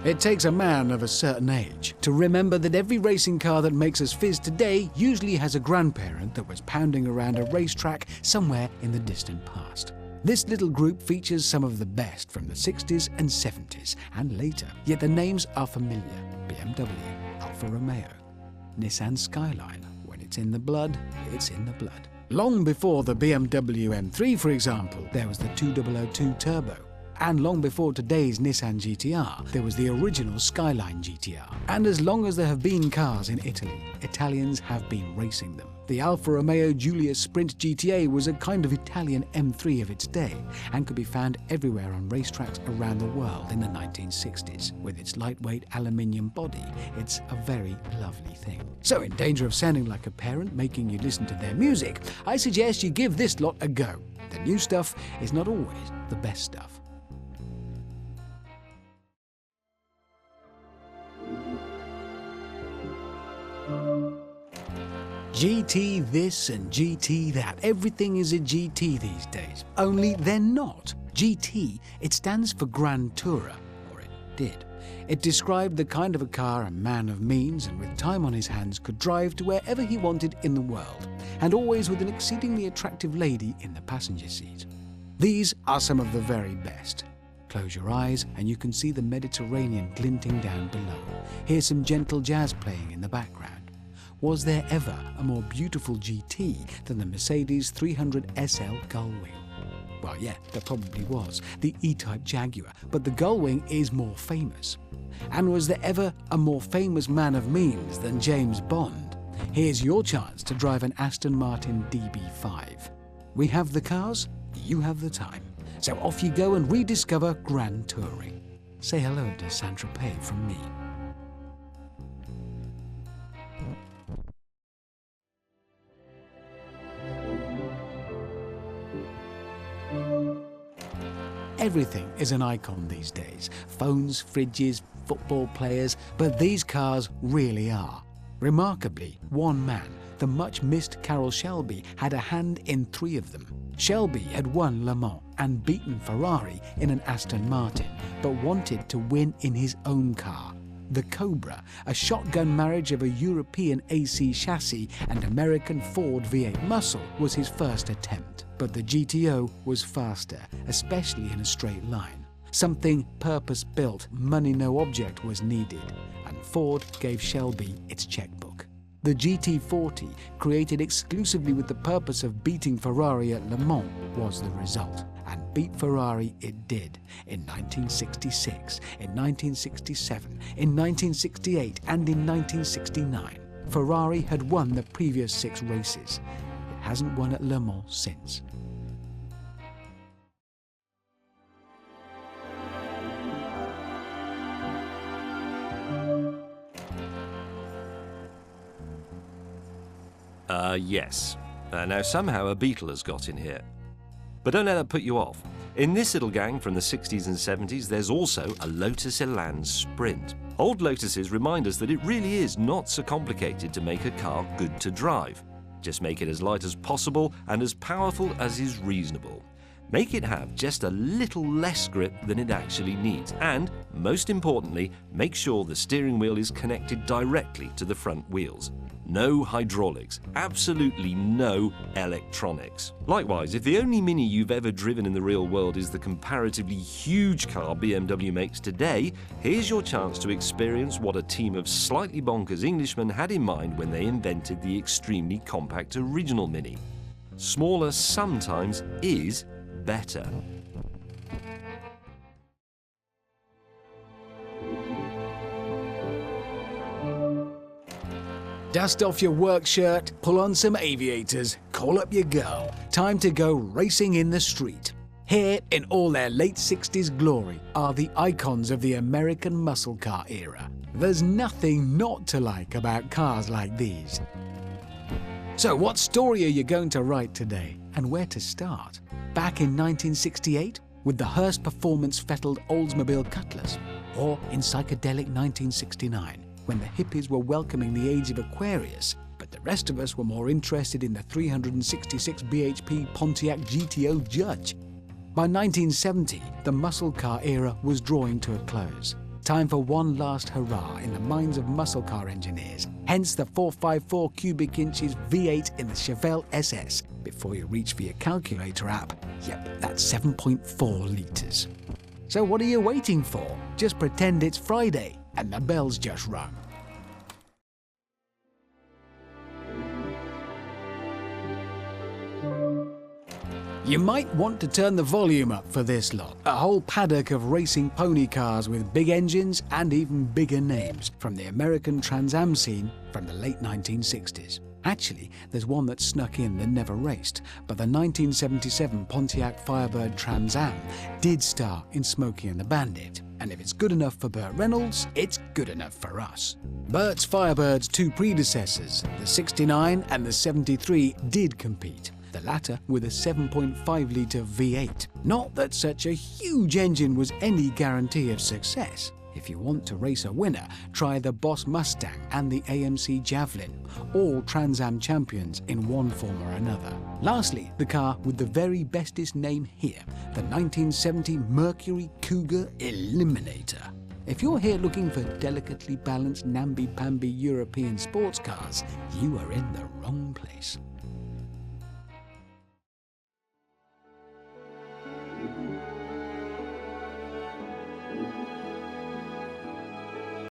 It takes a man of a certain age to remember that every racing car that makes us fizz today usually has a grandparent that was pounding around a racetrack somewhere in the distant past. This little group features some of the best from the 60s and 70s and later, yet the names are familiar. BMW, Alfa Romeo, Nissan Skyline. When it's in the blood, it's in the blood. Long before the BMW M3, for example, there was the 2002 Turbo. And long before today's Nissan GTR, there was the original Skyline GTR. And as long as there have been cars in Italy, Italians have been racing them. The Alfa Romeo Giulia Sprint GTA was a kind of Italian M3 of its day and could be found everywhere on racetracks around the world in the 1960s. With its lightweight aluminium body, it's a very lovely thing. So in danger of sounding like a parent making you listen to their music, I suggest you give this lot a go. The new stuff is not always the best stuff. GT this and GT that. Everything is a GT these days. Only they're not. GT, it stands for Grand Tourer, or it did. It described the kind of a car a man of means and with time on his hands could drive to wherever he wanted in the world, and always with an exceedingly attractive lady in the passenger seat. These are some of the very best. Close your eyes and you can see the Mediterranean glinting down below. Hear some gentle jazz playing in the background. Was there ever a more beautiful GT than the Mercedes 300 SL Gullwing? Well, yeah, there probably was, the E-Type Jaguar, but the Gullwing is more famous. And was there ever a more famous man of means than James Bond? Here's your chance to drive an Aston Martin DB5. We have the cars, you have the time. So off you go and rediscover Grand Touring. Say hello to Saint-Tropez from me. Everything is an icon these days. Phones, fridges, football players, but these cars really are. Remarkably, one man, the much-missed Carroll Shelby, had a hand in 3 of them. Shelby had won Le Mans and beaten Ferrari in an Aston Martin, but wanted to win in his own car. The Cobra, a shotgun marriage of a European AC chassis and American Ford V8 muscle, was his first attempt. But the GTO was faster, especially in a straight line. Something purpose-built, money-no-object was needed, and Ford gave Shelby its checkbook. The GT40, created exclusively with the purpose of beating Ferrari at Le Mans, was the result. And beat Ferrari it did, in 1966, in 1967, in 1968 and in 1969. Ferrari had won the previous 6 races. It hasn't won at Le Mans since. Yes. Now somehow a Beetle has got in here. But don't let that put you off. In this little gang from the 60s and 70s, there's also a Lotus Elan Sprint. Old Lotuses remind us that it really is not so complicated to make a car good to drive. Just make it as light as possible and as powerful as is reasonable. Make it have just a little less grip than it actually needs, and, most importantly, make sure the steering wheel is connected directly to the front wheels. No hydraulics, absolutely no electronics. Likewise, if the only Mini you've ever driven in the real world is the comparatively huge car BMW makes today, here's your chance to experience what a team of slightly bonkers Englishmen had in mind when they invented the extremely compact original Mini. Smaller sometimes is better. Dust off your work shirt, pull on some aviators, call up your girl. Time to go racing in the street. Here, in all their late 60s glory, are the icons of the American muscle car era. There's nothing not to like about cars like these. So what story are you going to write today, and where to start? Back in 1968, with the Hearst performance-fettled Oldsmobile Cutlass, or in psychedelic 1969, when the hippies were welcoming the age of Aquarius, but the rest of us were more interested in the 366 bhp Pontiac GTO Judge. By 1970, the muscle car era was drawing to a close. Time for one last hurrah in the minds of muscle car engineers, hence the 454 cubic inches V8 in the Chevelle SS. Before you reach for your calculator app, yep, that's 7.4 litres. So what are you waiting for? Just pretend it's Friday and the bell's just rung. You might want to turn the volume up for this lot. A whole paddock of racing pony cars with big engines and even bigger names from the American Trans Am scene from the late 1960s. Actually, there's one that snuck in that never raced, but the 1977 Pontiac Firebird Trans Am did star in Smokey and the Bandit. And if it's good enough for Burt Reynolds, it's good enough for us. Burt's Firebird's two predecessors, the 69 and the 73, did compete. The latter with a 7.5-litre V8. Not that such a huge engine was any guarantee of success. If you want to race a winner, try the Boss Mustang and the AMC Javelin, all Trans Am champions in one form or another. Lastly, the car with the very bestest name here, the 1970 Mercury Cougar Eliminator. If you're here looking for delicately balanced namby-pamby European sports cars, you are in the wrong place.